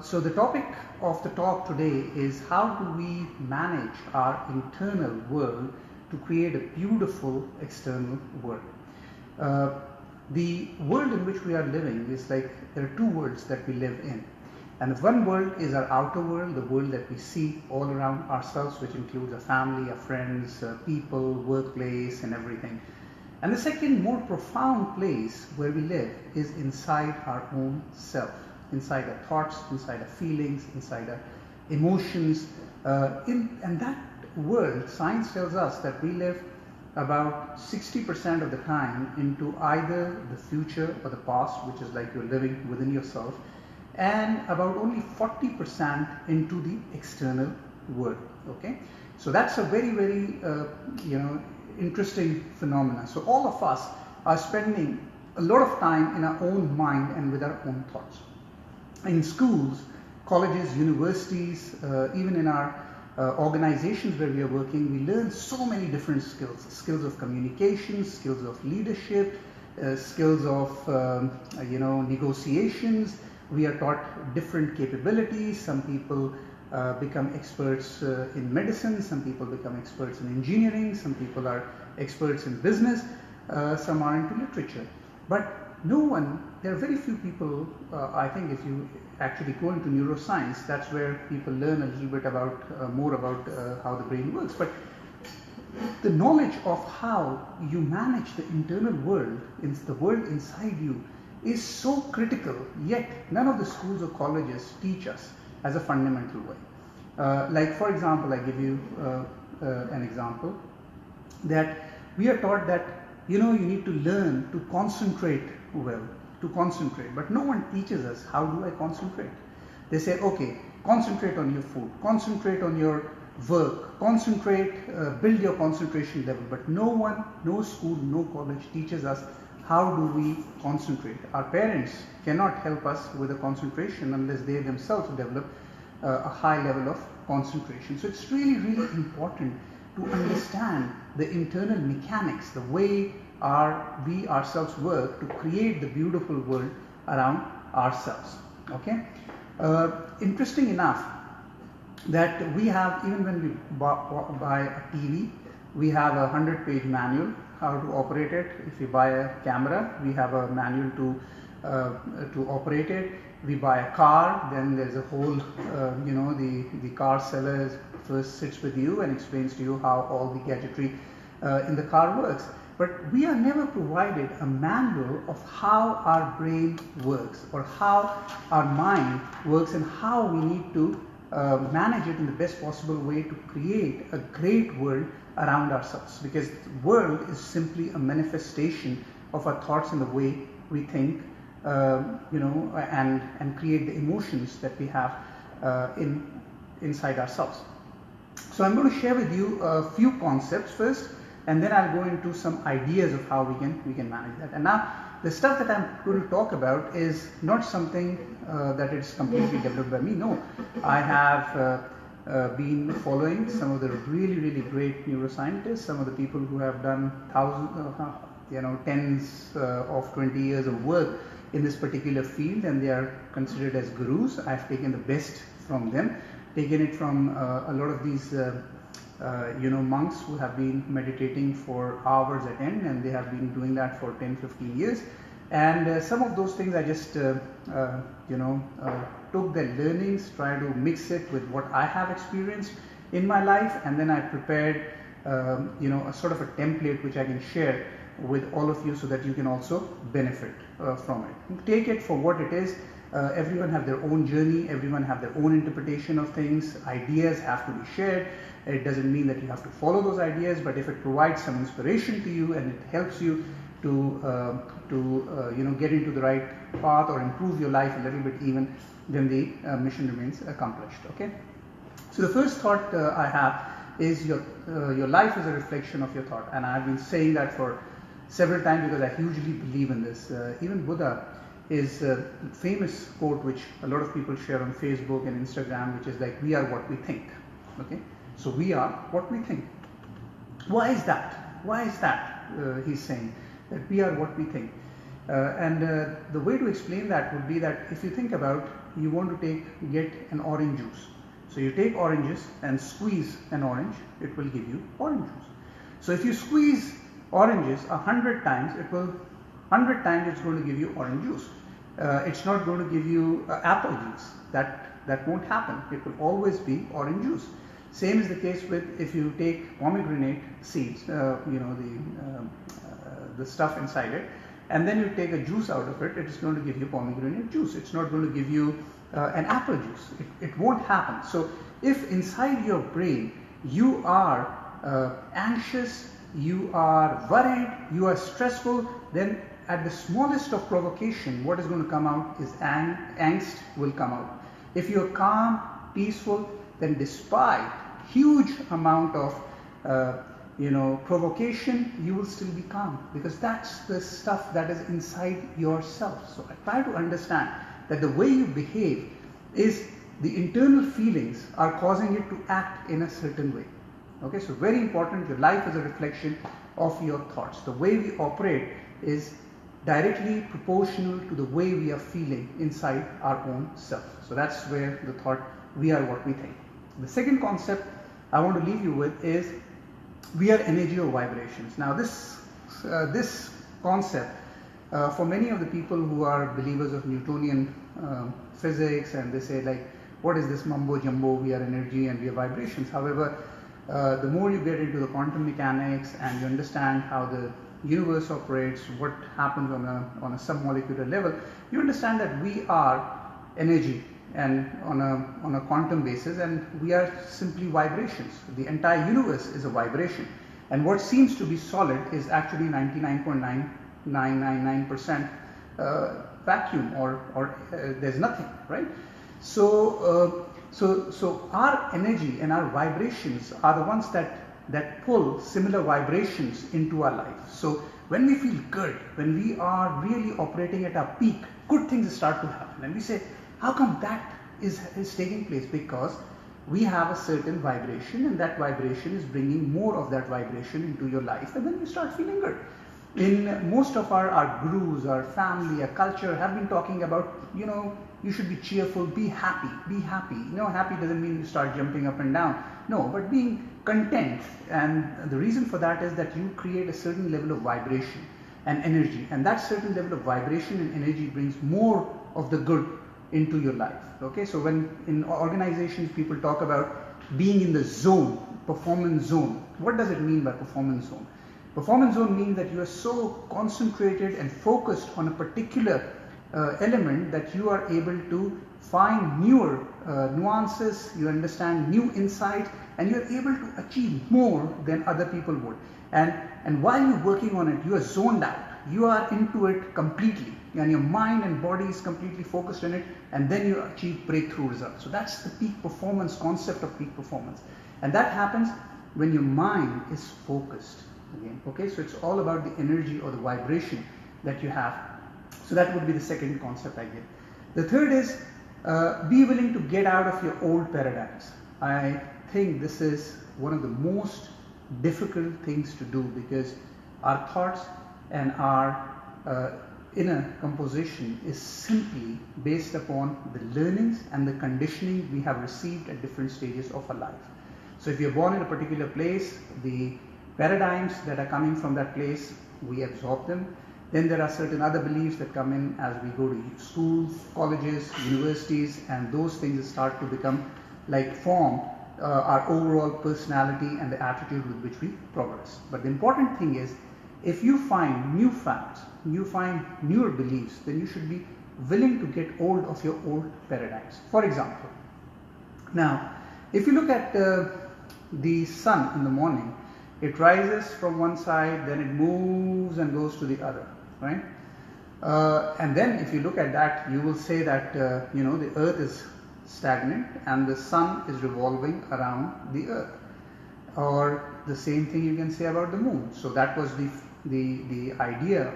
So the topic of the talk today is how do we manage our internal world to create a beautiful external world. The world in which we are living is like there are two worlds that we live in. And one world is our outer world, the world that we see all around ourselves, which includes our family, our friends, people, workplace, and everything. And the second, more profound place where we live is inside our own self, inside our thoughts, inside our feelings, inside our emotions. And that world, science tells us that we live about 60% of the time into either the future or the past, which is like you're living within yourself, and about only 40% into the external world. Okay, so that's a very, very interesting phenomena. So all of us are spending a lot of time in our own mind and with our own thoughts. In schools, colleges, universities, even in our organizations where we are working, we learn so many different skills of communication, skills of leadership, skills of negotiations. We are taught different capabilities. Some people become experts in medicine, some people become experts in engineering, some people are experts in business, some are into literature. But there are very few people, I think if you actually go into neuroscience, that's where people learn a little bit more about how the brain works. But the knowledge of how you manage the internal world, the world inside you, is so critical, yet none of the schools or colleges teach us as a fundamental way. Like for example, I give you an example that we are taught that you need to learn to concentrate well, but no one teaches us how do I concentrate. They say, okay, concentrate on your food, concentrate on your work, build your concentration level, but no school, no college teaches us how do we concentrate. Our parents cannot help us with the concentration unless they themselves develop a high level of concentration. So it's really, really important to understand the internal mechanics, the way we ourselves work to create the beautiful world around ourselves. Okay. Interesting enough that we have, even when we buy a TV, we have a 100-page manual how to operate it. If we buy a camera, we have a manual to operate it. We buy a car, then there's a whole, the car seller first sits with you and explains to you how all the gadgetry in the car works. But we are never provided a manual of how our brain works or how our mind works and how we need to manage it in the best possible way to create a great world around ourselves, because the world is simply a manifestation of our thoughts and the way we think, and create the emotions that we have inside ourselves. So I'm going to share with you a few concepts first, and then I'll go into some ideas of how we can manage that. And now the stuff that I'm going to talk about is not something that is completely developed by me. No, I have been following some of the really, really great neuroscientists, some of the people who have done tens of 20 years of work in this particular field, and they are considered as gurus. I've taken the best from them, taken it from a lot of these monks who have been meditating for hours at end, and they have been doing that for 10-15 years. And some of those things I just took their learnings, tried to mix it with what I have experienced in my life, and then I prepared a sort of a template which I can share with all of you so that you can also benefit from it. Take it for what it is. Everyone have their own journey, everyone have their own interpretation of things. Ideas have to be shared. It doesn't mean that you have to follow those ideas, but if it provides some inspiration to you and it helps you to get into the right path or improve your life a little bit even, then the mission remains accomplished. Okay. So the first thought I have is your life is a reflection of your thought, and I've been saying that for several times because I hugely believe in this. Even Buddha is a famous quote which a lot of people share on Facebook and Instagram, which is like, we are what we think. Okay, so we are what we think. Why is that? He's saying that we are what we think. And the way to explain that would be that if you think about you want to get an orange juice. So you take oranges and squeeze an orange, it will give you orange juice. So if you squeeze oranges 100 times, 100 times it's going to give you orange juice. It's not going to give you apple juice. That won't happen. It will always be orange juice. Same is the case with if you take pomegranate seeds, the stuff inside it, and then you take a juice out of it, it is going to give you pomegranate juice. It's not going to give you an apple juice. It won't happen. So if inside your brain you are anxious, you are worried, you are stressful, then at the smallest of provocation, what is going to come out is angst will come out. If you are calm, peaceful, then despite huge amount of provocation, you will still be calm, because that's the stuff that is inside yourself. So I try to understand that the way you behave is the internal feelings are causing you to act in a certain way. Okay, so very important, your life is a reflection of your thoughts. The way we operate is directly proportional to the way we are feeling inside our own self. So that's where the thought, we are what we think. The second concept I want to leave you with is we are energy or vibrations. Now this concept, for many of the people who are believers of Newtonian physics, and they say like, what is this mumbo jumbo, we are energy and we are vibrations. However, the more you get into the quantum mechanics and you understand how the universe operates, what happens on a submolecular level, you understand that we are energy and on a quantum basis, and we are simply vibrations. The entire universe is a vibration, and what seems to be solid is actually 99.9999% vacuum, or there's nothing, right? So our energy and our vibrations are the ones that pull similar vibrations into our life. So when we feel good, when we are really operating at our peak, good things start to happen, and we say, how come that is taking place? Because we have a certain vibration, and that vibration is bringing more of that vibration into your life, and then you start feeling good. In most of our gurus, our family, our culture have been talking about, you should be cheerful, be happy, be happy. Happy doesn't mean you start jumping up and down. No, but being content. And the reason for that is that you create a certain level of vibration and energy. And that certain level of vibration and energy brings more of the good into your life. Okay, so when in organizations people talk about being in the zone, performance zone, what does it mean by performance zone? Performance zone means that you are so concentrated and focused on a particular element that you are able to find newer nuances, you understand new insights, and you are able to achieve more than other people would. And while you're working on it, you are zoned out. You are into it completely, and your mind and body is completely focused on it, and then you achieve breakthrough results. So that's the peak performance concept of peak performance, and that happens when your mind is focused. Again, okay, so it's all about the energy or the vibration that you have. So that would be the second concept I give. The third is be willing to get out of your old paradigms. I think this is one of the most difficult things to do, because our thoughts and our inner composition is simply based upon the learnings and the conditioning we have received at different stages of our life. So if you're born in a particular place, the paradigms that are coming from that place, we absorb them. Then there are certain other beliefs that come in as we go to schools, colleges, universities, and those things start to become form our overall personality and the attitude with which we progress. But the important thing is, if you find new facts, you find newer beliefs, then you should be willing to get hold of your old paradigms. For example, now if you look at the sun in the morning, it rises from one side, then it moves and goes to the other, right? And then if you look at that, you will say that the earth is stagnant and the sun is revolving around the earth. Or the same thing you can say about the moon. So that was the idea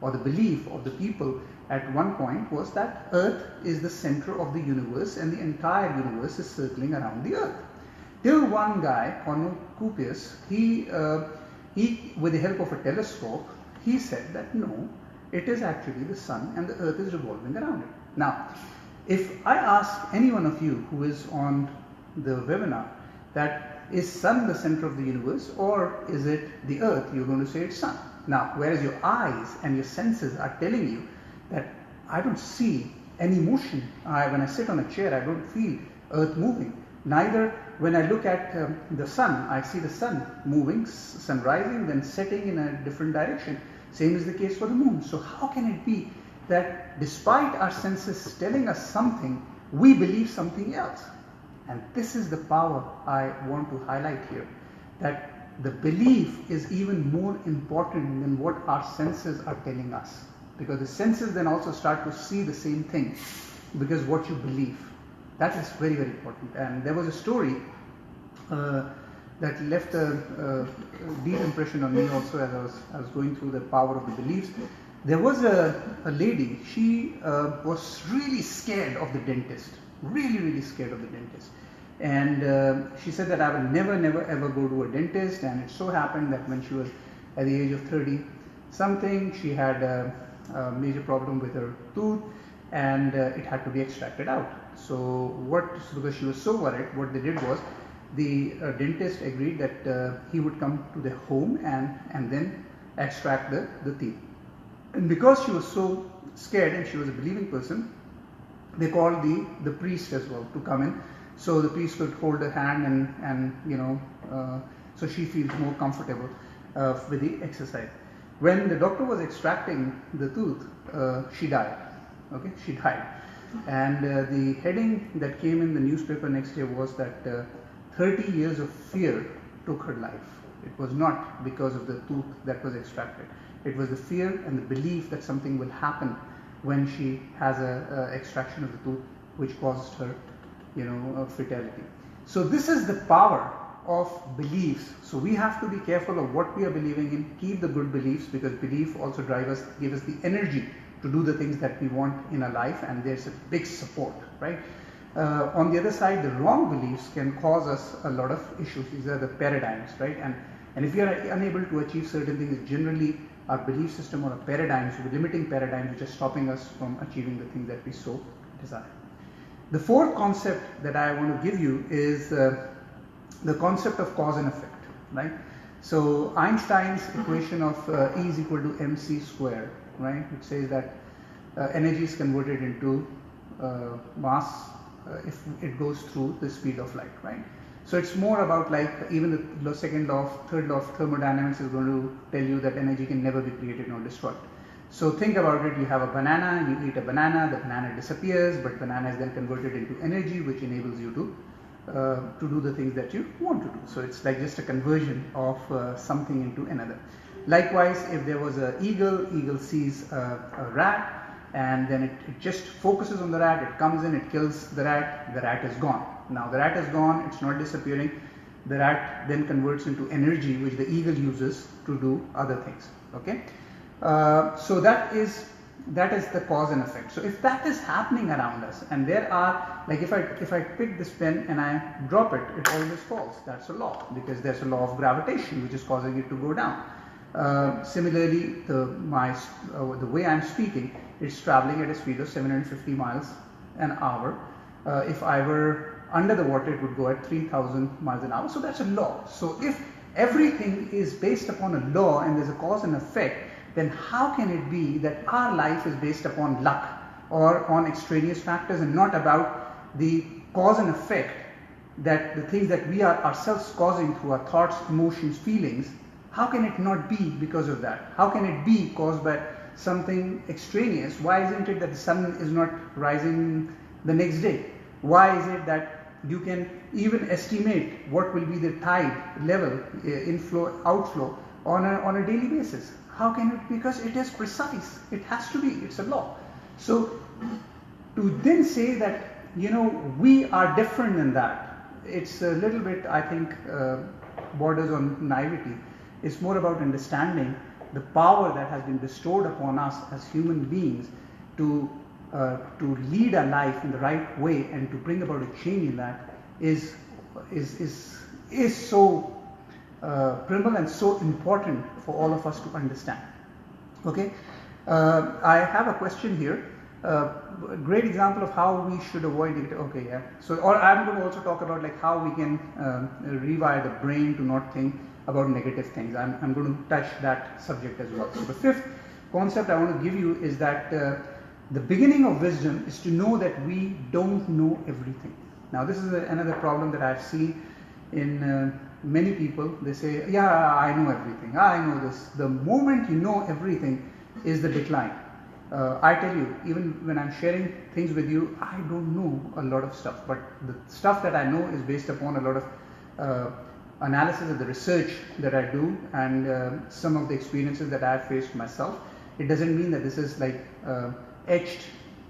or the belief of the people at one point, was that earth is the center of the universe and the entire universe is circling around the earth. Till one guy, Cornucopius, he with the help of a telescope, he said that no, it is actually the sun and the earth is revolving around it. Now, If I ask any one of you who is on the webinar that is sun the center of the universe or is it the earth, you're going to say it's sun. Now, whereas your eyes and your senses are telling you that I don't see any motion. When I sit on a chair, I don't feel earth moving. Neither when I look at the sun, I see the sun moving, sun rising, then setting in a different direction. Same is the case for the moon. So how can it be that despite our senses telling us something, we believe something else? And this is the power I want to highlight here, that the belief is even more important than what our senses are telling us, because the senses then also start to see the same thing because what you believe. That is very, very important. And there was a story that left a deep impression on me also as I was going through the power of the beliefs. There was a lady, she was really scared of the dentist, really scared of the dentist. And she said that I will never ever go to a dentist. And it so happened that when she was at the age of 30 something, she had a major problem with her tooth, and it had to be extracted out. So because she was so worried, what they did was the dentist agreed that he would come to their home and then extract the teeth. And because she was so scared and she was a believing person, they called the priest as well to come in, so the priest could hold her hand and so she feels more comfortable with the exercise. When the doctor was extracting the tooth, she died. Okay, she died. And the heading that came in the newspaper next day was that 30 years of fear took her life. It was not because of the tooth that was extracted. It was the fear and the belief that something will happen when she has a extraction of the tooth, which caused her, fatality. So this is the power of beliefs. So we have to be careful of what we are believing in. Keep the good beliefs, because belief also give us the energy to do the things that we want in our life, and there's a big support, right? On the other side, the wrong beliefs can cause us a lot of issues. These are the paradigms, right? And if we are unable to achieve certain things, generally our belief system or our paradigms, the limiting paradigms, which are stopping us from achieving the things that we so desire. The fourth concept that I want to give you is the concept of cause and effect, right? So Einstein's equation of E is equal to mc squared, right? It says that energy is converted into mass if it goes through the speed of light, right? So it's more about, like, even the third law of thermodynamics is going to tell you that energy can never be created nor destroyed. So think about it, you have a banana, you eat a banana, the banana disappears, but banana is then converted into energy, which enables you to do the things that you want to do. So it's like just a conversion of something into another. Likewise, if there was an eagle sees a rat, and then it just focuses on the rat, it comes in, it kills the rat is gone. Now the rat is gone, it's not disappearing. The rat then converts into energy, which the eagle uses to do other things. Okay, so that is the cause and effect. So if that is happening around us, and there are, like, if I pick this pen and I drop it, it always falls. That's a law, because there's a law of gravitation which is causing it to go down. Similarly, the way I'm speaking, it's traveling at a speed of 750 miles an hour. If I were under the water, it would go at 3,000 miles an hour. So that's a law. So if everything is based upon a law and there's a cause and effect, then how can it be that our life is based upon luck or on extraneous factors and not about the cause and effect, that the things that we are ourselves causing through our thoughts, emotions, feelings? How can it not be because of that? How can it be caused by something extraneous? Why isn't it that the sun is not rising the next day? Why is it that you can even estimate what will be the tide level, inflow, outflow on a daily basis? How can it? Because it is precise. It has to be. It's a law. So to then say that, we are different than that, it's a little bit, I think, borders on naivety. It's more about understanding the power that has been bestowed upon us as human beings to lead our life in the right way and to bring about a change in that is so primal and so important for all of us to understand. Okay, I have a question here. a great example of how we should avoid it. Okay, yeah. So, or I'm going to also talk about like how we can rewire the brain to not think about negative things. I'm going to touch that subject as well. So the fifth concept I want to give you is that the beginning of wisdom is to know that we don't know everything. Now this is another problem that I've seen in many people. They say, yeah, I know everything, I know this. The moment you know everything is the decline. I tell you, even when I'm sharing things with you, I don't know a lot of stuff, but the stuff that I know is based upon a lot of analysis of the research that I do and some of the experiences that I've faced myself. It doesn't mean that this is like etched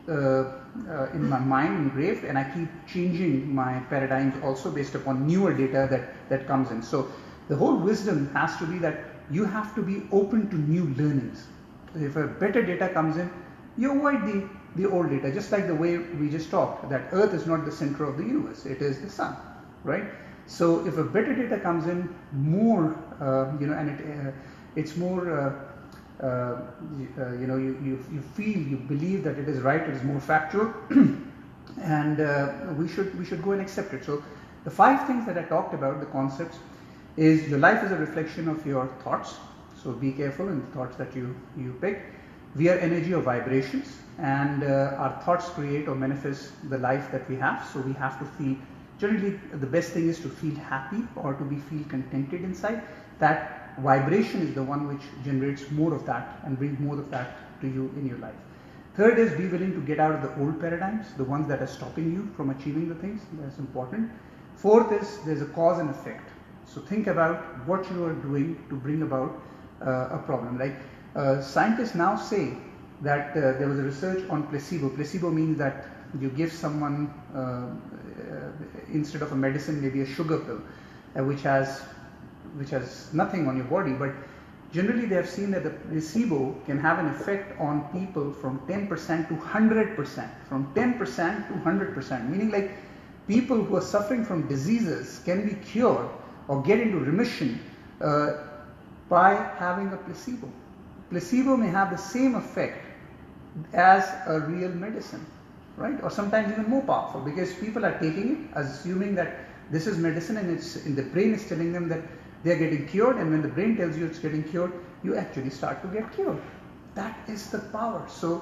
in my mind, engraved, and I keep changing my paradigms also based upon newer data that comes in. So the whole wisdom has to be that you have to be open to new learnings. If a better data comes in, you avoid the old data, just like the way we just talked, that Earth is not the center of the universe, it is the sun, right? So if a better data comes in, more, and it's more, you feel, you believe that it is right, it is more factual, and we should go and accept it. So the 5 things that I talked about, the concepts, is your life is a reflection of your thoughts. So be careful in the thoughts that you pick. We are energy of vibrations, and our thoughts create or manifest the life that we have. So we have to feel, generally the best thing is to feel happy or to feel contented inside. That vibration is the one which generates more of that and brings more of that to you in your life. Third is be willing to get out of the old paradigms, the ones that are stopping you from achieving the things. That's important. Fourth is there's a cause and effect. So think about what you are doing to bring about a problem. Like scientists now say that there was a research on placebo. Placebo means that you give someone instead of a medicine, maybe a sugar pill, which has nothing on your body, but generally they have seen that the placebo can have an effect on people from 10% to 100%, from 10% to 100%, meaning like people who are suffering from diseases can be cured or get into remission by having a placebo. Placebo may have the same effect as a real medicine, right? Or sometimes even more powerful, because people are taking it assuming that this is medicine, and it's in the brain is telling them that they are getting cured, and when the brain tells you it's getting cured, you actually start to get cured. That is the power. So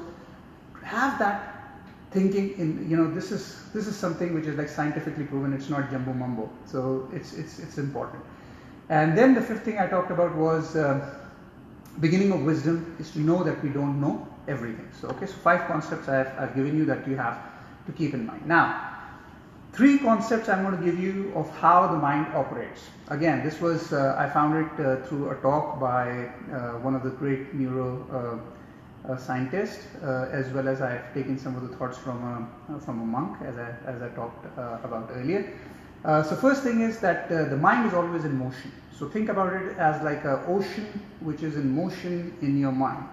have that thinking in, this is something which is like scientifically proven. It's not jumbo mumbo. So it's important. And then the 5th thing I talked about was beginning of wisdom is to know that we don't know everything. So okay, so 5 concepts I've given you that you have to keep in mind. Now, 3 concepts I'm going to give you of how the mind operates. Again, this was I found it through a talk by one of the great neuro scientists, as well as I've taken some of the thoughts from a monk, as I talked about earlier. So first thing is that the mind is always in motion. So think about it as like an ocean which is in motion in your mind.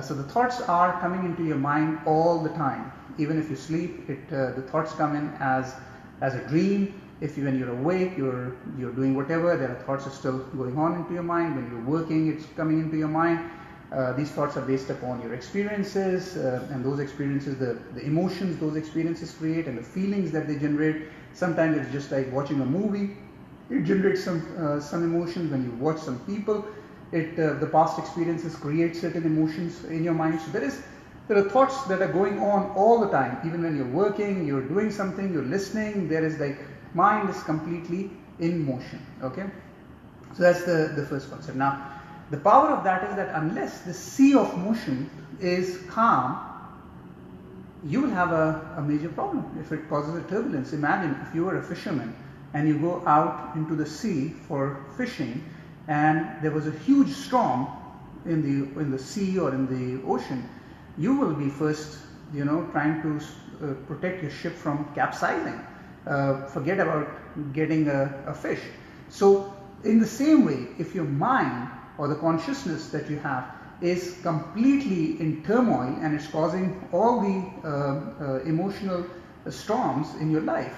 So the thoughts are coming into your mind all the time. Even if you sleep, the thoughts come in as a dream. When you're awake, you're doing whatever, there are thoughts are still going on into your mind. When you're working, it's coming into your mind. These thoughts are based upon your experiences, and those experiences, the emotions those experiences create, and the feelings that they generate. Sometimes it's just like watching a movie. It generates some emotions. When you watch some people, the past experiences create certain emotions in your mind. So there are thoughts that are going on all the time. Even when you're working, you're doing something, you're listening, there is like mind is completely in motion. Okay, so that's the first concept. Now, the power of that is that unless the sea of motion is calm, you will have a major problem if it causes a turbulence. Imagine if you are a fisherman and you go out into the sea for fishing, and there was a huge storm in the sea or in the ocean. You will be first, trying to protect your ship from capsizing. Forget about getting a fish. So in the same way, if your mind or the consciousness that you have is completely in turmoil and it's causing all the emotional storms in your life,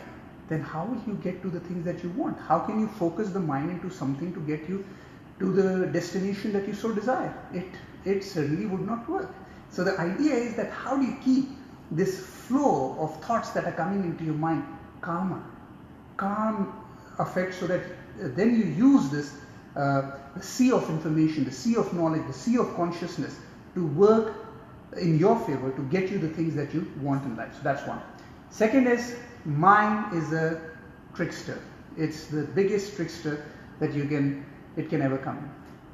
then how will you get to the things that you want? How can you focus the mind into something to get you to the destination that you so desire? It certainly would not work. So the idea is that how do you keep this flow of thoughts that are coming into your mind calm affect, so that then you use this sea of information, the sea of knowledge, the sea of consciousness to work in your favor to get you the things that you want in life. So that's one. Second is, mind is a trickster. It's the biggest trickster that it can ever come in.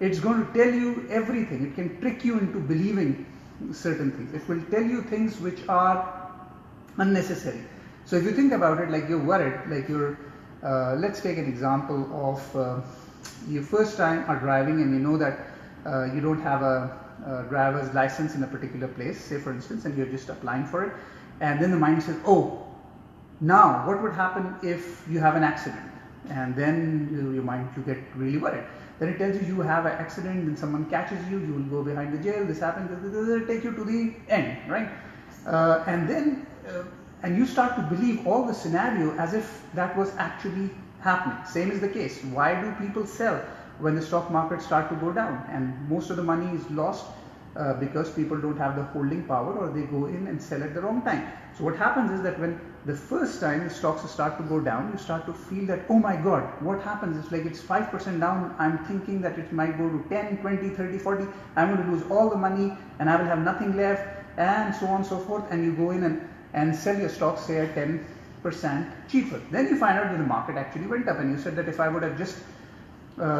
It's going to tell you everything. It can trick you into believing certain things. It will tell you things which are unnecessary. So if you think about it, like you're worried, like let's take an example of your first time are driving, and you know that you don't have a driver's license in a particular place, say for instance, and you're just applying for it, and then the mind says, oh, now what would happen if you have an accident? And then your mind, you get really worried. Then it tells you have an accident, then someone catches you, you will go behind the jail, this happens, this take you to the end, right? And you start to believe all the scenario as if that was actually happening. Same is the case. Why do people sell when the stock market start to go down? And most of the money is lost because people don't have the holding power, or they go in and sell at the wrong time. So what happens is that when the first time the stocks start to go down, you start to feel that, oh my God, what happens? It's like it's 5% down. I'm thinking that it might go to 10, 20, 30, 40. I'm going to lose all the money and I will have nothing left, and so on and so forth. And you go in and sell your stocks, say at 10% cheaper. Then you find out that the market actually went up, and you said that if I would have just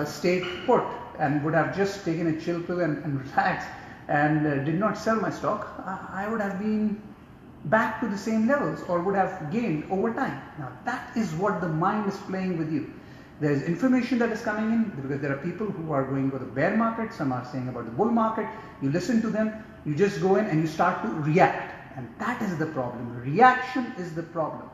stayed put and would have just taken a chill pill and relaxed and did not sell my stock, I would have been back to the same levels, or would have gained over time. Now that is what the mind is playing with you. There is information that is coming in, because there are people who are going for the bear market, some are saying about the bull market. You listen to them, you just go in and you start to react, and that is the problem. Reaction is the problem.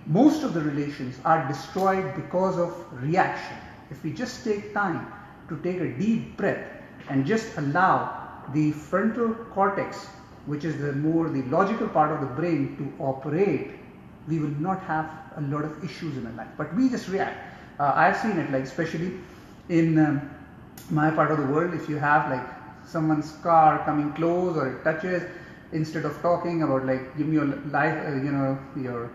Most of the relations are destroyed because of reaction. If we just take time to take a deep breath and just allow the frontal cortex, which is the logical part of the brain, to operate, we will not have a lot of issues in our life. But we just react. I've seen it, like especially in my part of the world. If you have like someone's car coming close or it touches, instead of talking about like give me your life, your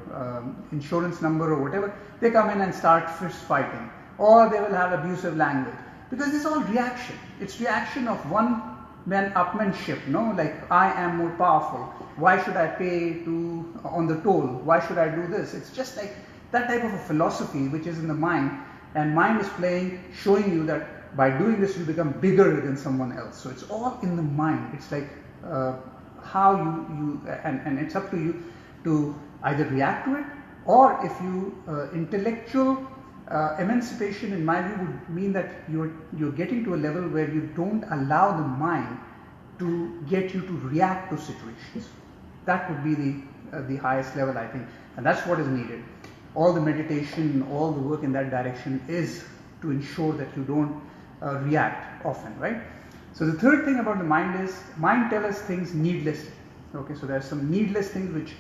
insurance number or whatever, they come in and start fist fighting, or they will have abusive language, because it's all reaction. It's reaction of one-man-upmanship, like I am more powerful. Why should I pay on the toll? Why should I do this? It's just like that type of a philosophy which is in the mind, and mind is playing, showing you that by doing this you become bigger than someone else. So it's all in the mind. It's like how and it's up to you to either react to it, or if you intellectual emancipation, in my view, would mean that you're getting to a level where you don't allow the mind to get you to react to situations. That would be the highest level, I think, and that's what is needed. All the meditation, all the work in that direction is to ensure that you don't react often, right? So the third thing about the mind is, mind tells us things needlessly. Okay, so there are some needless things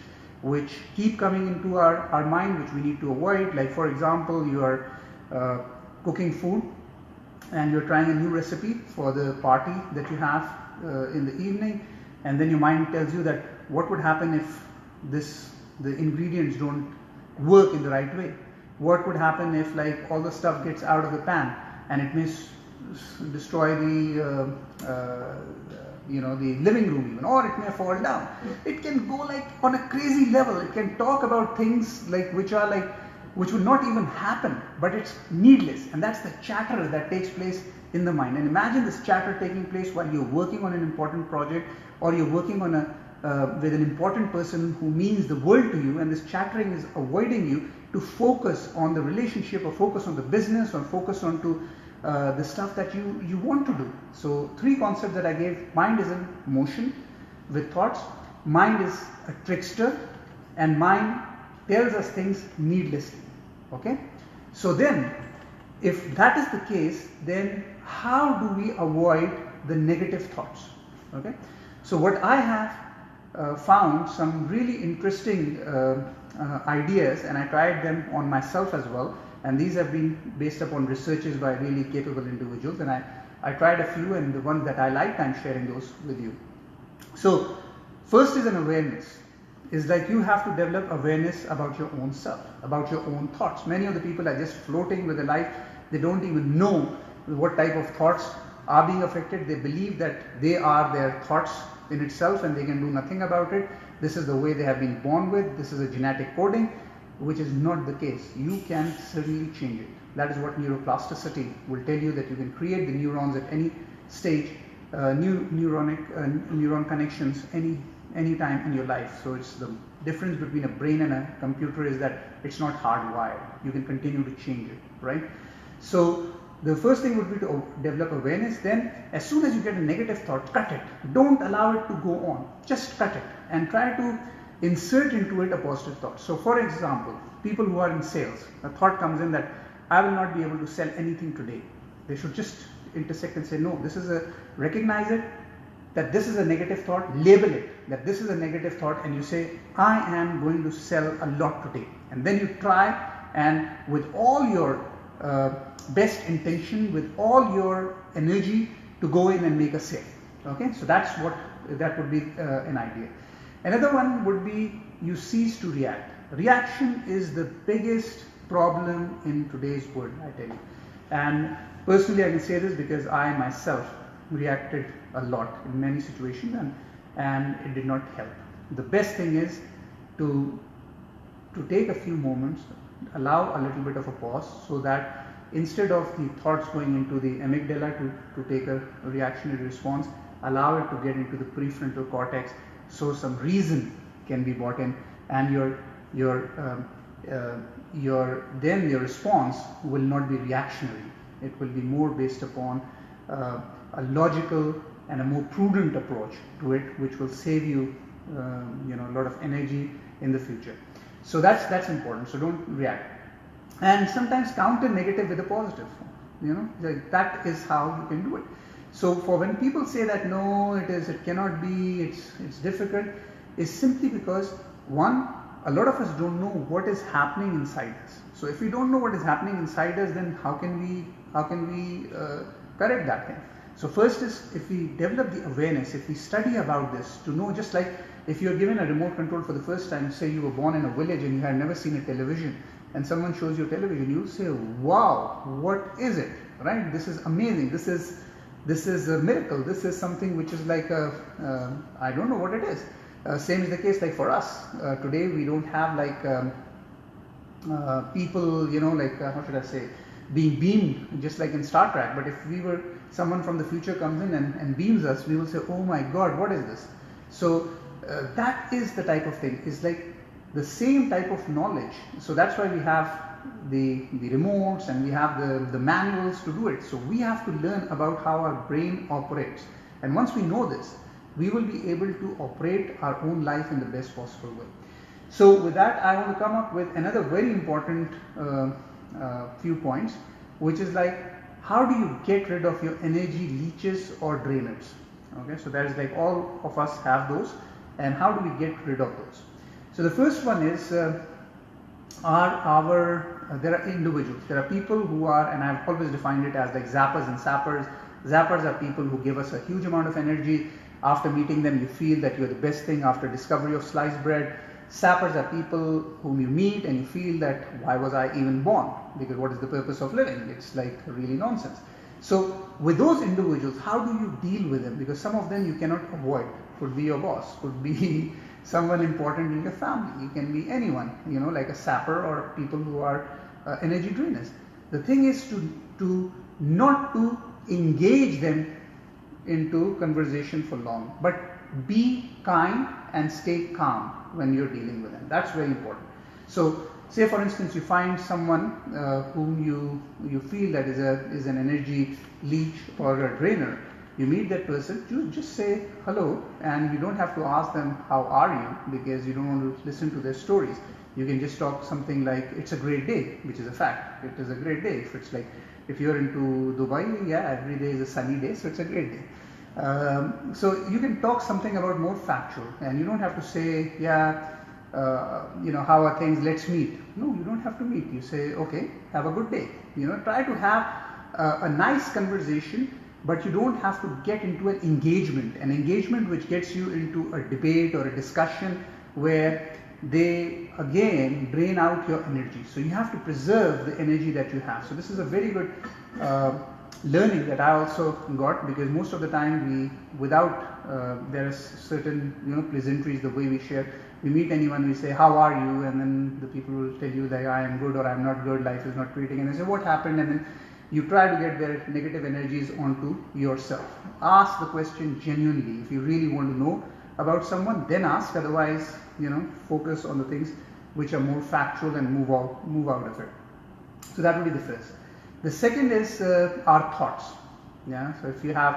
which keep coming into our mind, which we need to avoid. Like for example, you are cooking food and you're trying a new recipe for the party that you have in the evening, and then your mind tells you that what would happen if the ingredients don't work in the right way? What would happen if like all the stuff gets out of the pan and it may destroy the living room even, or it may fall down. It can go like on a crazy level. It can talk about things like which would not even happen, but it's needless, and that's the chatter that takes place in the mind. And imagine this chatter taking place while you're working on an important project, or you're working on with an important person who means the world to you, and this chattering is avoiding you to focus on the relationship, or focus on the business, or focus on to the stuff that you want to do. So three concepts that I gave: mind is in motion with thoughts, mind is a trickster, and mind tells us things needlessly. Okay, so then if that is the case, then how do we avoid the negative thoughts? Okay, so what I have found some really interesting ideas, and I tried them on myself as well. And these have been based upon researches by really capable individuals, and I tried a few, and the ones that I liked, I'm sharing those with you. So first is an awareness. is like you have to develop awareness about your own self, about your own thoughts. Many of the people are just floating with their life. They don't even know what type of thoughts are being affected. They believe that they are their thoughts in itself and they can do nothing about it. This is the way they have been born with. This is a genetic coding, which is not the case. You can certainly change it. That is what neuroplasticity will tell you, that you can create the neurons at any stage, neuron connections any time in your life. So it's the difference between a brain and a computer is that it's not hardwired. You can continue to change it, right? So the first thing would be to develop awareness. Then as soon as you get a negative thought, cut it. Don't allow it to go on. Just cut it and try to insert into it a positive thought. So for example, people who are in sales, a thought comes in that I will not be able to sell anything today. They should just intersect and say, no, this is recognize it, that this is a negative thought, label it, that this is a negative thought, and you say, I am going to sell a lot today. And then you try, and with all your best intention, with all your energy, to go in and make a sale. Okay, so that would be an idea. Another one would be you cease to react. Reaction is the biggest problem in today's world, I tell you. And personally, I can say this because I myself reacted a lot in many situations, and it did not help. The best thing is to take a few moments, allow a little bit of a pause, so that instead of the thoughts going into the amygdala to take a reactionary response, allow it to get into the prefrontal cortex, so some reason can be brought in, and your response will not be reactionary. It will be more based upon a logical and a more prudent approach to it, which will save you a lot of energy in the future. So that's important. So don't react. And sometimes counter negative with a positive. That is how you can do it. So for when people say that no, it cannot be, it's difficult, is simply because one, a lot of us don't know what is happening inside us. So if we don't know what is happening inside us, then how can we correct that thing? So first is, if we develop the awareness, if we study about this, to know, just like if you're given a remote control for the first time, say you were born in a village and you had never seen a television, and someone shows you a television, you'll say, wow, what is it, right? This is amazing. This is a miracle. This is something which is like I don't know what it is. Same is the case like for us. Today we don't have like people, how should I say, being beamed just like in Star Trek. But if someone from the future comes in and beams us, we will say, oh my God, what is this? So that is the type of thing. It's like the same type of knowledge. So that's why we have the remotes and we have the manuals to do it. So we have to learn about how our brain operates. And once we know this, we will be able to operate our own life in the best possible way. So with that, I want to come up with another very important few points, which is like, how do you get rid of your energy leeches or drainers? Okay, so that is like all of us have those, and how do we get rid of those? So the first one is there are individuals, there are people who are, and I've always defined it as like zappers and sappers. Zappers are people who give us a huge amount of energy. After meeting them, you feel that you're the best thing after discovery of sliced bread. Sappers are people whom you meet and you feel that, why was I even born? Because what is the purpose of living? It's like really nonsense. So with those individuals, how do you deal with them? Because some of them you cannot avoid. Could be your boss, could be someone important in your family. It can be anyone, like a sapper or people who are energy drainers. The thing is to not to engage them into conversation for long, but be kind and stay calm when you're dealing with them. That's very important. So say for instance you find someone whom you feel that is an energy leech or a drainer. You meet that person, you just say hello, and you don't have to ask them how are you, because you don't want to listen to their stories. You can just talk something like, it's a great day, which is a fact. It is a great day. If it's like, if you're into Dubai, yeah, every day is a sunny day, so it's a great day. So you can talk something about more factual, and you don't have to say, how are things, let's meet. No, you don't have to meet. You say, okay, have a good day. Try to have a nice conversation, but you don't have to get into an engagement which gets you into a debate or a discussion where they again drain out your energy. So you have to preserve the energy that you have. So this is a very good learning that I also got, because most of the time there are certain pleasantries, the way we share. We meet anyone, we say, how are you? And then the people will tell you that I am good or I am not good, life is not creating. And they say, what happened? And then you try to get their negative energies onto yourself. Ask the question genuinely. If you really want to know about someone, then ask. Otherwise, focus on the things which are more factual and move out of it. So that would be the first. The second is our thoughts. Yeah. So if you have,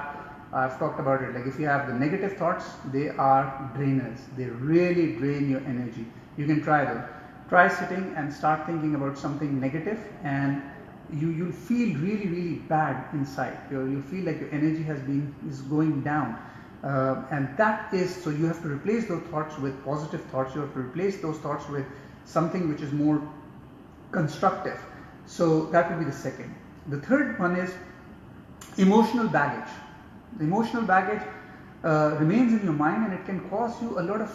I've talked about it, like if you have the negative thoughts, they are drainers. They really drain your energy. You can try them. Try sitting and start thinking about something negative, and you'll feel really, really bad inside. You'll feel like your energy is going down. And that is, so you have to replace those thoughts with positive thoughts. You have to replace those thoughts with something which is more constructive. So that would be the second. The third one is emotional baggage. The emotional baggage remains in your mind, and it can cause you a lot of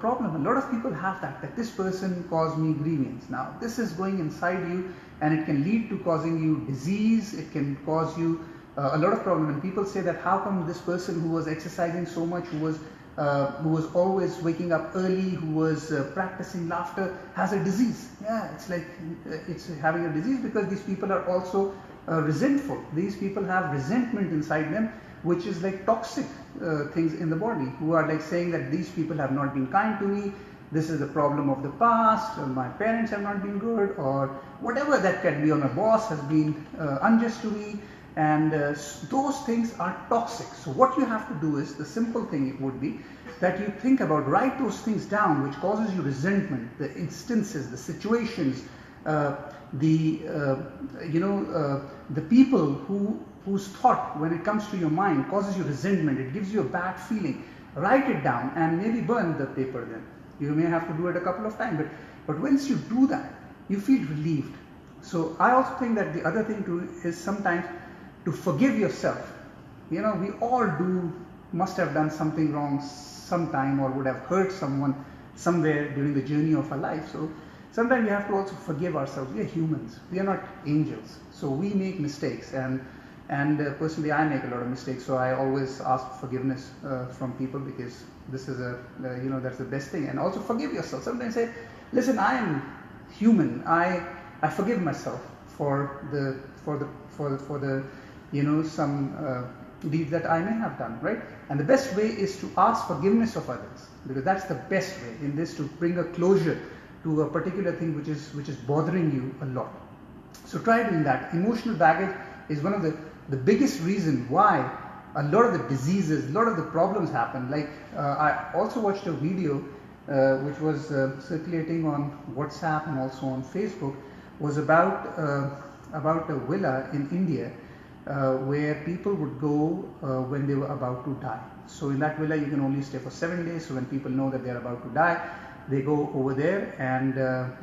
problem. A lot of people have that this person caused me grievance. Now this is going inside you, and it can lead to causing you disease. It can cause you a lot of problem. And people say that how come this person who was exercising so much, who was always waking up early, who was practicing laughter, has a disease? Yeah, it's like it's having a disease because these people are also resentful. These people have resentment inside them, which is like toxic things in the body, who are like saying that these people have not been kind to me, this is the problem of the past, or my parents have not been good, or whatever that can be, or my boss has been unjust to me. And those things are toxic. So what you have to do is, the simple thing it would be that you think about, write those things down which causes you resentment, the instances, the situations, the people whose thought, when it comes to your mind, causes you resentment, it gives you a bad feeling. Write it down and maybe burn the paper then. You may have to do it a couple of times, but once you do that, you feel relieved. So I also think that the other thing too is sometimes to forgive yourself. We all must have done something wrong sometime, or would have hurt someone somewhere during the journey of our life. So sometimes we have to also forgive ourselves. We are humans. We are not angels. So we make mistakes, and personally I make a lot of mistakes. So I always ask forgiveness from people, because this is that's the best thing. And also forgive yourself. Sometimes say, listen, I am human. I forgive myself for the some deeds that I may have done, right? And the best way is to ask forgiveness of others, because that's the best way in this, to bring a closure to a particular thing which is bothering you a lot. So try doing that. Emotional baggage is one of the biggest reason why a lot of the diseases, a lot of the problems happen. Like I also watched a video which was circulating on WhatsApp and also on Facebook, was about a villa in India where people would go when they were about to die. So in that villa you can only stay for 7 days. So when people know that they are about to die, they go over there and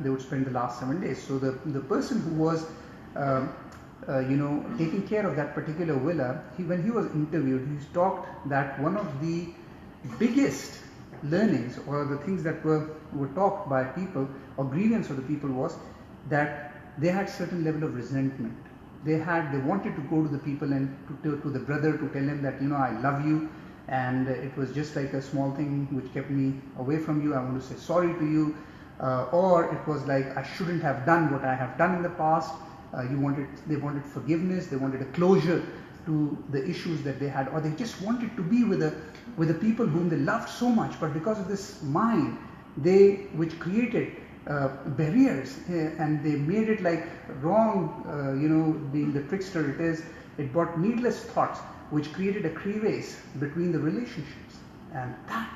they would spend the last 7 days. So the person who was taking care of that particular villa, when he was interviewed, he talked that one of the biggest learnings, or the things that were talked by people, or grievance of the people, was that they had certain level of resentment. They wanted to go to the people and to the brother to tell him that, I love you, and it was just like a small thing which kept me away from you. I want to say sorry to you. Or it was like, I shouldn't have done what I have done in the past. They wanted forgiveness. They wanted a closure to the issues that they had, or they just wanted to be with the people whom they loved so much. But because of this mind, which created barriers, and they made it like wrong, being the trickster it is, it brought needless thoughts which created a crevasse between the relationships, and that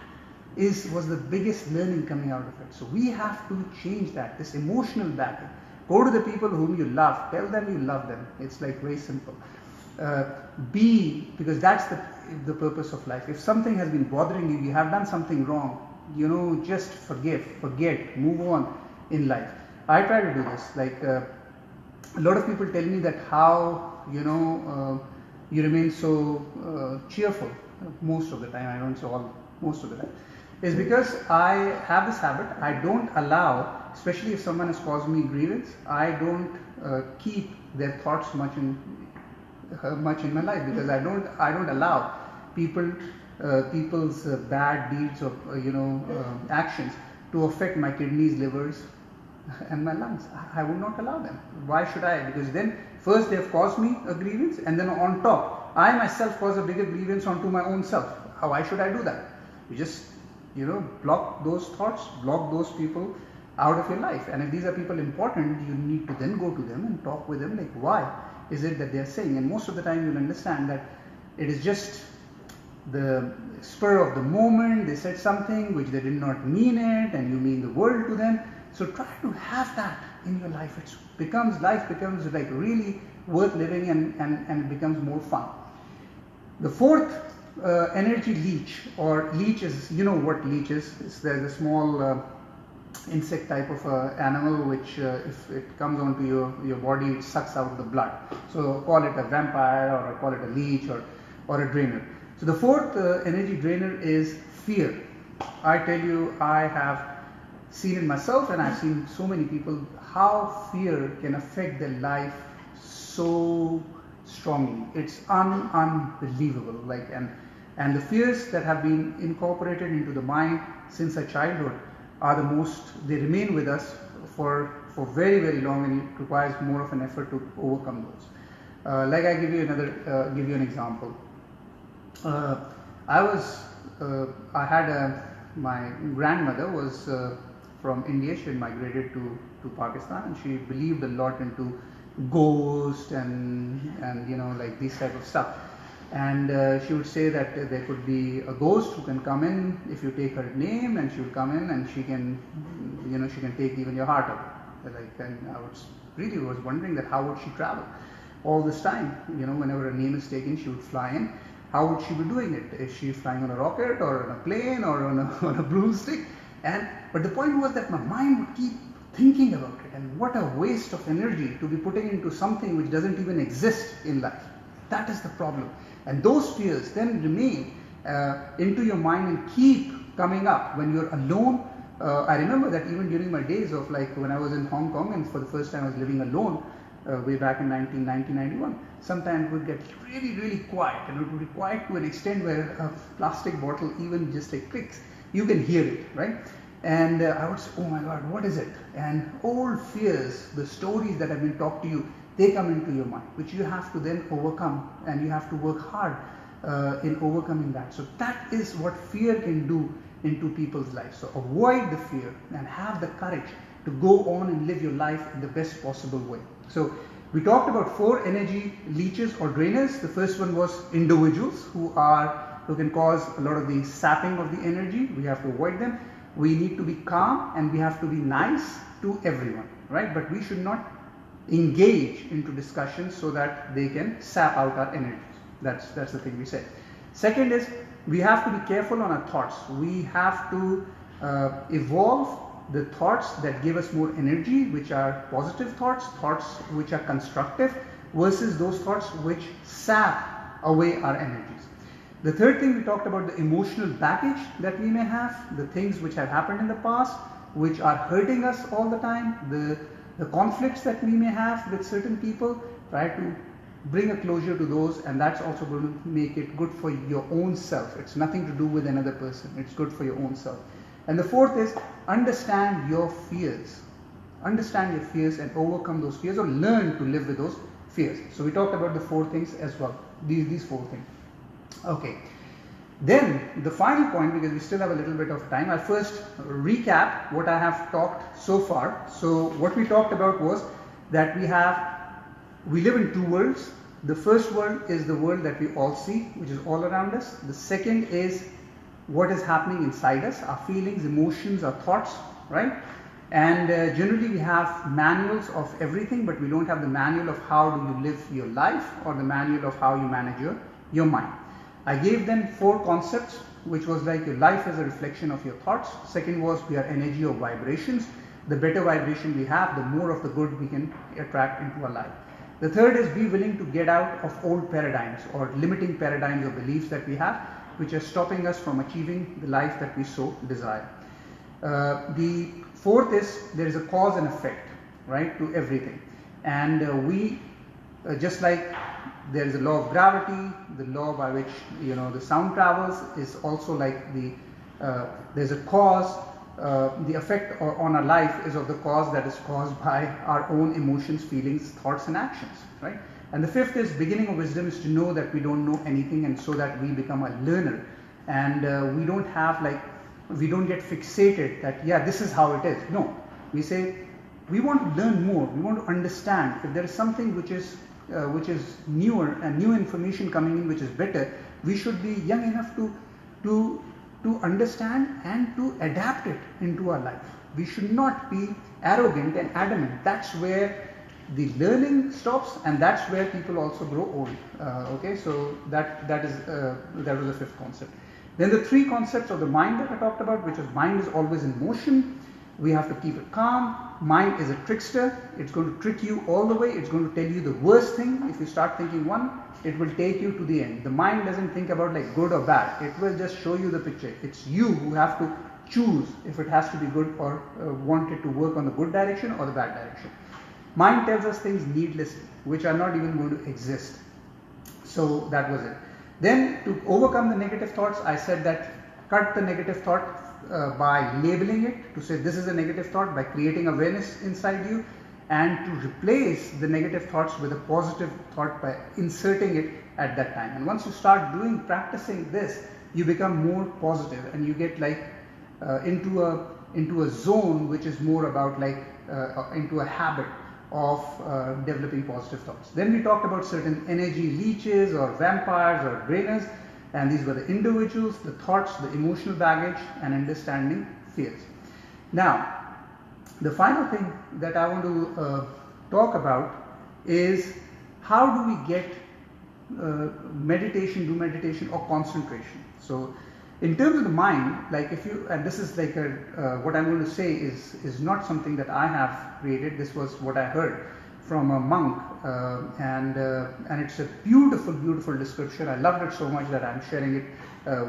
was the biggest learning coming out of it. So we have to change that, this emotional baggage. Go to the people whom you love, tell them you love them. It's like very simple. Because that's the purpose of life. If something has been bothering you, you have done something wrong, just forget, move on in life. I try to do this. Like a lot of people tell me that how you remain so cheerful most of the time. I don't say all, most of the time. is because I have this habit. I don't allow, especially if someone has caused me grievance, I don't keep their thoughts much in my life, because I don't allow people's bad deeds or actions to affect my kidneys, livers, and my lungs. I would not allow them. Why should I? Because then first they have caused me a grievance, and then on top I myself cause a bigger grievance onto my own self. Why should I do that? You just block those thoughts, block those people out of your life. And if these are people important, you need to then go to them and talk with them, like why is it that they are saying. And most of the time you'll understand that it is just the spur of the moment. They said something which they did not mean it, and you mean the world to them. So try to have that in your life. Life becomes like really worth living, and it becomes more fun. The fourth energy leech, or leech is, what leech is? There's a small insect type of animal which if it comes onto your body, it sucks out the blood. So call it a vampire, or call it a leech, or a drainer. So the fourth energy drainer is fear. I tell you, I have seen it myself, and I've seen so many people, how fear can affect their life so strongly. It's unbelievable. And the fears that have been incorporated into the mind since our childhood are they remain with us for very, very long, and it requires more of an effort to overcome those. Like I give you an example. My grandmother was from India. She had migrated to Pakistan, and she believed a lot into ghosts and like these type of stuff. And she would say that there could be a ghost who can come in if you take her name, and she will come in and she can take even your heart out. And I was wondering that how would she travel all this time? Whenever her name is taken, she would fly in. How would she be doing it? Is she flying on a rocket, or on a plane, or on a broomstick? But the point was that my mind would keep thinking about it, and what a waste of energy to be putting into something which doesn't even exist in life. That is the problem. And those fears then remain into your mind and keep coming up when you're alone. I remember that even during my days of when I was in Hong Kong, and for the first time I was living alone way back in 1991, sometimes it would get really, really quiet, and it would be quiet to an extent where a plastic bottle even just clicks, you can hear it, right? And I would say, oh my God, what is it? And old fears, the stories that have been talked to you, they come into your mind, which you have to then overcome, and you have to work hard in overcoming that. So that is what fear can do into people's lives. So avoid the fear and have the courage to go on and live your life in the best possible way. So we talked about 4 energy leeches or drainers. The first one was individuals who can cause a lot of the sapping of the energy. We have to avoid them. We need to be calm, and we have to be nice to everyone, right? But we should not engage into discussions so that they can sap out our energies. That's the thing we said. Second is, we have to be careful on our thoughts. We have to evolve the thoughts that give us more energy, which are positive thoughts which are constructive, versus those thoughts which sap away our energies. The third thing, we talked about the emotional baggage that we may have, the things which have happened in the past which are hurting us all the time, the conflicts that we may have with certain people. Try to bring a closure to those, and that's also going to make it good for your own self. It's nothing to do with another person, it's good for your own self. And the fourth is, understand your fears. Understand your fears and overcome those fears, or learn to live with those fears. So we talked about the 4 things as well, these 4 things. Okay, then the final point, because we still have a little bit of time, I'll first recap what I have talked so far. So what we talked about was that we live in 2 worlds. The first world is the world that we all see, which is all around us. The second is what is happening inside us, our feelings, emotions, our thoughts, right? And generally we have manuals of everything, but we don't have the manual of how do you live your life, or the manual of how you manage your mind. I gave them 4 concepts, which was like your life is a reflection of your thoughts. Second was we are energy or vibrations. The better vibration we have, the more of the good we can attract into our life. The third is be willing to get out of old paradigms or limiting paradigms or beliefs that we have. which are stopping us from achieving the life that we so desire. The fourth is there is a cause and effect, right, to everything. And we, just like there is a law of gravity, the law by which the sound travels is also like there's a cause. The effect on our life is of the cause that is caused by our own emotions, feelings, thoughts and actions, right? And the fifth is beginning of wisdom is to know that we don't know anything, and so that we become a learner, and we don't get fixated that this is how it is. No, we say we want to learn more, we want to understand. If there is something which is newer and new information coming in which is better, we should be young enough to understand and to adapt it into our life. We should not be arrogant and adamant. That's where the learning stops, and that's where people also grow old. Okay, so that was the fifth concept. Then the three concepts of the mind that I talked about, which is mind is always in motion. We have to keep it calm. Mind is a trickster. It's going to trick you all the way. It's going to tell you the worst thing. If you start thinking one, it will take you to the end. The mind doesn't think about like good or bad. It will just show you the picture. It's you who have to choose if it has to be good or want it to work on the good direction or the bad direction. Mind tells us things needlessly, which are not even going to exist. So that was it. Then to overcome the negative thoughts, I said that cut the negative thought by labeling it, to say this is a negative thought, by creating awareness inside you, and to replace the negative thoughts with a positive thought by inserting it at that time. And once you start practicing this, you become more positive, and you get like into a zone which is more about like into a habit of developing positive thoughts. Then we talked about certain energy leeches or vampires or drainers, and these were the individuals, the thoughts, the emotional baggage, and understanding fears. Now, the final thing that I want to talk about is how do we get do meditation or concentration. So in terms of the mind, like and this is like what I'm going to say is not something that I have created. This was what I heard from a monk, and it's a beautiful, beautiful description. I loved it so much that I'm sharing it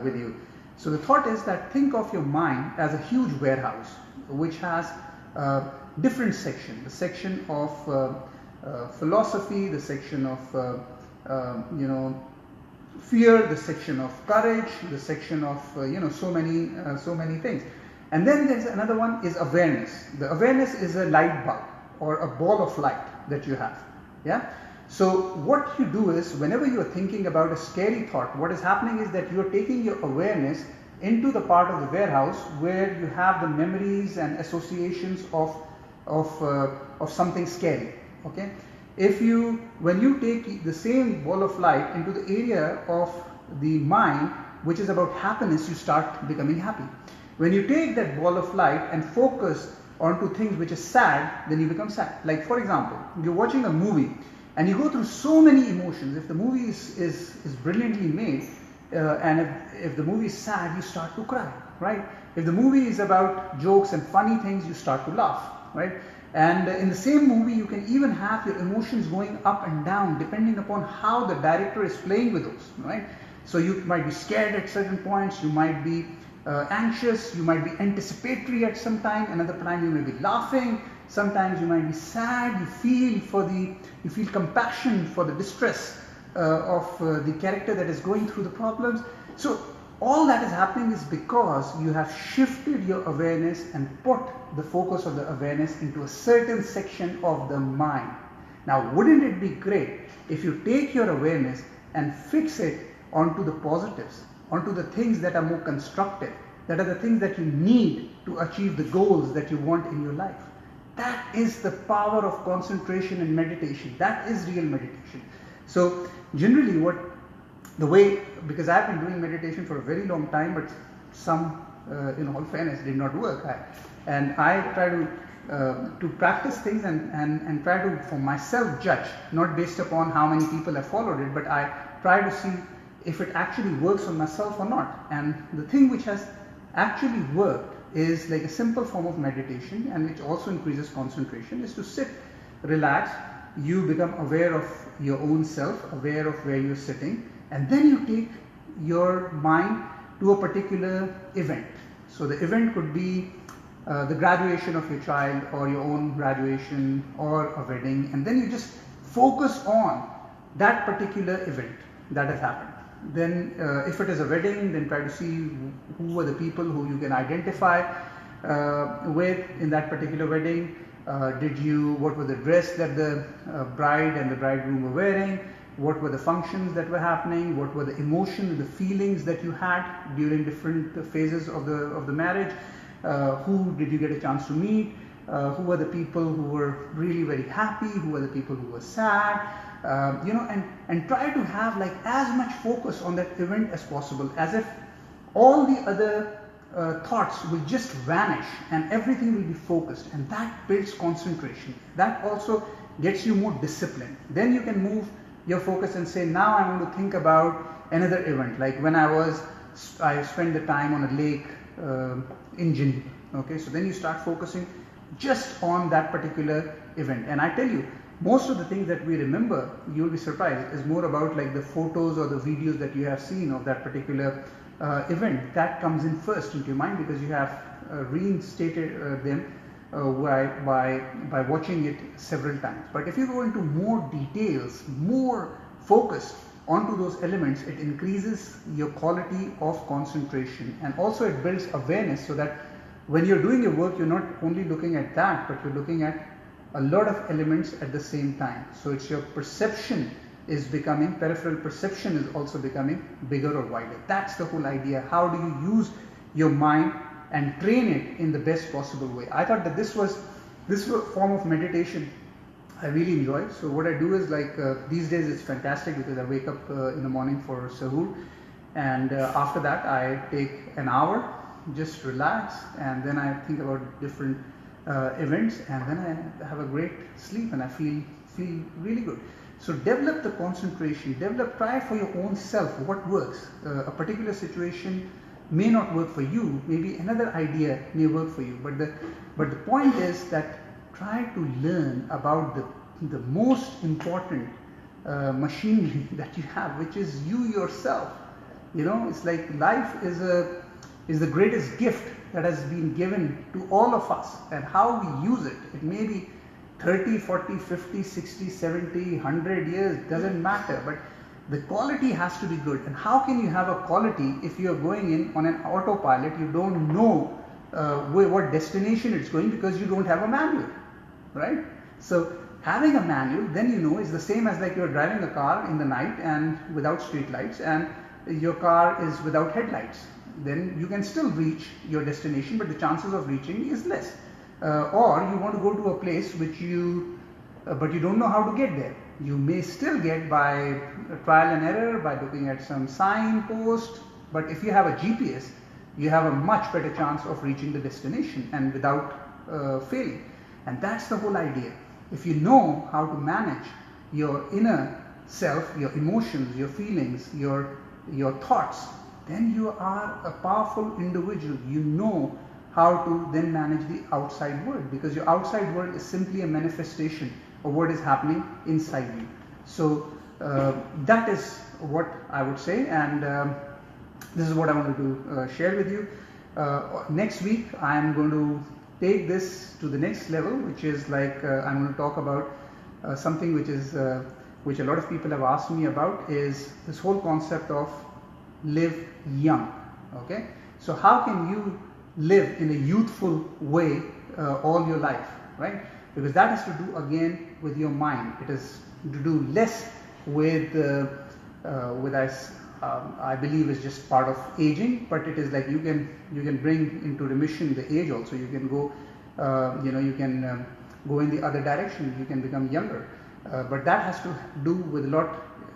with you. So the thought is that think of your mind as a huge warehouse which has different sections. The section of philosophy, the section of fear, the section of courage, the section of so many things. And then there's another one is awareness. The awareness is a light bulb or a ball of light that you have. Yeah. So what you do is, whenever you are thinking about a scary thought, what is happening is that you are taking your awareness into the part of the warehouse where you have the memories and associations of something scary. Okay. When you take the same ball of light into the area of the mind which is about happiness, you start becoming happy. When you take that ball of light and focus onto things which is sad, then you become sad. Like for example, you're watching a movie and you go through so many emotions. If the movie is brilliantly made, and if the movie is sad, you start to cry, right? If the movie is about jokes and funny things, you start to laugh, right? And in the same movie, you can even have your emotions going up and down depending upon how the director is playing with those, right? So you might be scared at certain points, you might be anxious, you might be anticipatory at some time, another time you may be laughing, sometimes you might be sad, you feel compassion for the distress of the character that is going through the problems. So all that is happening is because you have shifted your awareness and put the focus of the awareness into a certain section of the mind. Now, wouldn't it be great if you take your awareness and fix it onto the positives, onto the things that are more constructive, that are the things that you need to achieve the goals that you want in your life? That is the power of concentration and meditation. That is real meditation. So generally because I've been doing meditation for a very long time, but some, in all fairness, did not work. And I try to practice things and try to, for myself, judge, not based upon how many people have followed it, but I try to see if it actually works on myself or not. And the thing which has actually worked is like a simple form of meditation, and which also increases concentration, is to sit, relax, you become aware of your own self, aware of where you're sitting, and then you take your mind to a particular event. So the event could be the graduation of your child, or your own graduation, or a wedding, and then you just focus on that particular event that has happened. Then if it is a wedding, then try to see who are the people who you can identify with in that particular wedding. What was the dress that the bride and the bridegroom were wearing? What were the functions that were happening? What were the emotions, the feelings that you had during different phases of the marriage? Who did you get a chance to meet? Who were the people who were really very happy? Who were the people who were sad? And try to have like as much focus on that event as possible, as if all the other thoughts will just vanish and everything will be focused, and that builds concentration. That also gets you more disciplined. Then you can move your focus and say, now I want to think about another event, like when I spent the time on a lake in Geneva. Okay, so then you start focusing just on that particular event. And I tell you, most of the things that we remember, you will be surprised, is more about like the photos or the videos that you have seen of that particular event. That comes in first into your mind because you have reinstated them by watching it several times. But if you go into more details, more focus onto those elements, it increases your quality of concentration, and also it builds awareness, so that when you're doing your work, you're not only looking at that, but you're looking at a lot of elements at the same time. So it's your perception is becoming, peripheral perception is also becoming bigger or wider. That's the whole idea. How do you use your mind and train it in the best possible way? I thought that this form of meditation I really enjoy. So what I do is like these days it's fantastic because I wake up in the morning for sahur, and after that I take an hour, just relax, and then I think about different events, and then I have a great sleep and I feel really good. So develop the concentration, try for your own self what works. A particular situation may not work for you, maybe another idea may work for you, but the point is that try to learn about the most important machinery that you have, which is you yourself. You know, it's like life is the greatest gift that has been given to all of us, and how we use it. It may be 30, 40, 50, 60, 70, 100 years, doesn't matter, but the quality has to be good. And how can you have a quality if you are going in on an autopilot? You don't know what destination it's going, because you don't have a manual, right? So having a manual, then you know, is the same as like you're driving a car in the night and without street lights, and your car is without headlights. Then you can still reach your destination, but the chances of reaching is less. Or you want to go to a place which but you don't know how to get there. You may still get by trial and error, by looking at some signpost, but if you have a GPS, you have a much better chance of reaching the destination and without failing. And that's the whole idea. If you know how to manage your inner self, your emotions, your feelings, your thoughts, then you are a powerful individual. You know how to then manage the outside world, because your outside world is simply a manifestation of what is happening inside you. So that is what I would say, and this is what I wanted to share with you. Next week I am going to take this to the next level, which is like I'm going to talk about something which a lot of people have asked me about, is this whole concept of live young. Okay, so how can you live in a youthful way all your life, right? Because that has to do again with your mind. It is to do less with I believe is just part of aging, but it is like you can bring into remission the age also. You can go, you can go in the other direction. You can become younger, but that has to do with a lot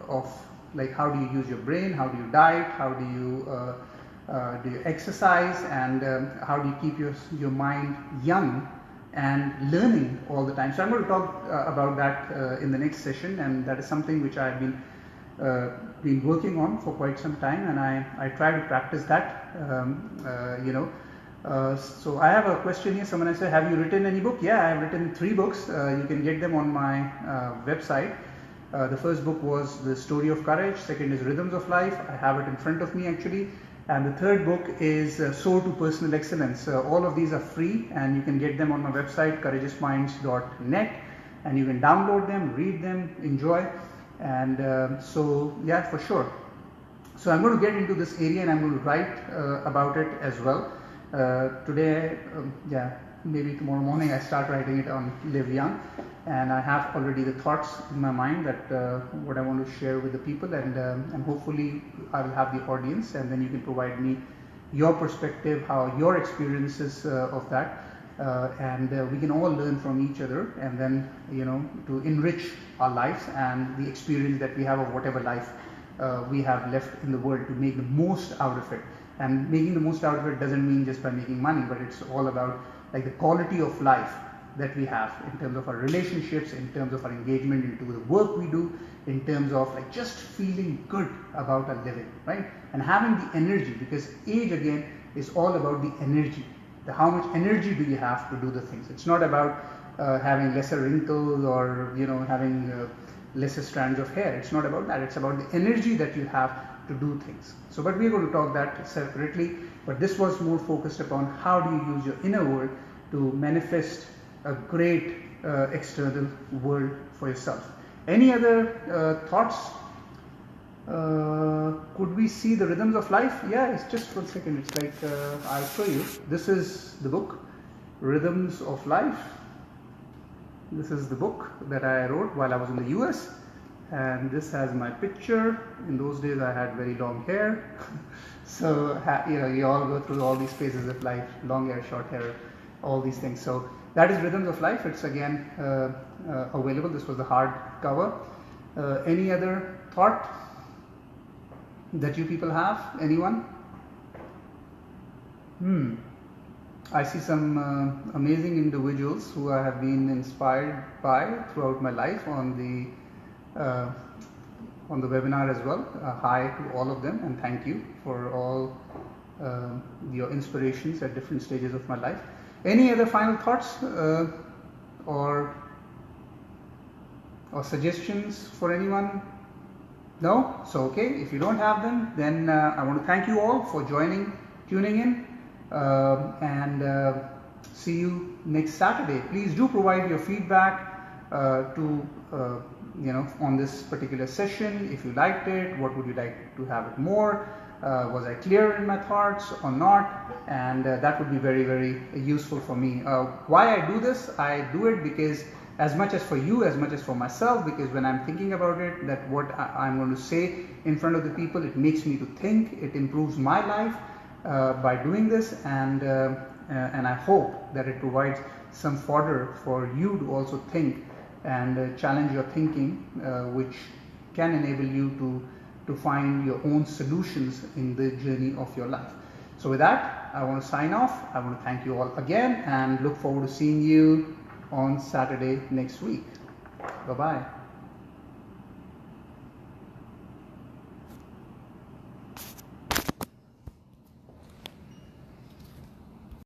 of like how do you use your brain, how do you diet, how do you exercise, and how do you keep your mind young and learning all the time. So I'm going to talk about that in the next session, and that is something which I've been working on for quite some time, and I try to practice that. So I have a question here. Someone has said, have you written any book? Yeah, I have written 3 books. You can get them on my website. The first book was The Story of Courage, second is Rhythms of Life, I have it in front of me actually, and the third book is Soar to Personal Excellence. All of these are free and you can get them on my website courageousminds.net, and you can download them, read them, enjoy, and so yeah, for sure. So I'm going to get into this area and I'm going to write about it as well. Today, maybe tomorrow morning I start writing it on Live Young, and I have already the thoughts in my mind that what I want to share with the people, and hopefully I will have the audience, and then you can provide me your perspective, how your experiences of that, and we can all learn from each other, and then to enrich our lives and the experience that we have of whatever life we have left in the world, to make the most out of it. And making the most out of it doesn't mean just by making money, but it's all about like the quality of life that we have in terms of our relationships, in terms of our engagement into the work we do, in terms of like just feeling good about our living, right? And having the energy, because age again is all about the energy. How much energy do you have to do the things? It's not about having lesser wrinkles or having lesser strands of hair. It's not about that. It's about the energy that you have to do things. So, but we're going to talk that separately. But this was more focused upon how do you use your inner world to manifest a great external world for yourself. Any other thoughts? Could we see the Rhythms of Life? Yeah, it's just 1 second. It's like I'll show you. This is the book, Rhythms of Life. This is the book that I wrote while I was in the US, and this has my picture. In those days I had very long hair. So you all go through all these phases of life, long hair, short hair, all these things. So that is Rhythms of Life. It's again available. This was the hard cover. Any other thought that you people have? Anyone? I see some amazing individuals who I have been inspired by throughout my life on the webinar as well. Hi to all of them, and thank you for all your inspirations at different stages of my life. Any other final thoughts or suggestions for anyone? No? So okay, if you don't have them, then I want to thank you all for tuning in. And see you next Saturday. Please do provide your feedback on this particular session. If you liked it, what would you like to have it more? Was I clear in my thoughts or not? And that would be very, very useful for me. Why I do this? I do it because as much as for you, as much as for myself, because when I'm thinking about it, that what I'm going to say in front of the people, it makes me to think, it improves my life by doing this, and I hope that it provides some fodder for you to also think and challenge your thinking, which can enable you to find your own solutions in the journey of your life. So with that, I want to sign off. I want to thank you all again and look forward to seeing you on Saturday next week. Bye-bye.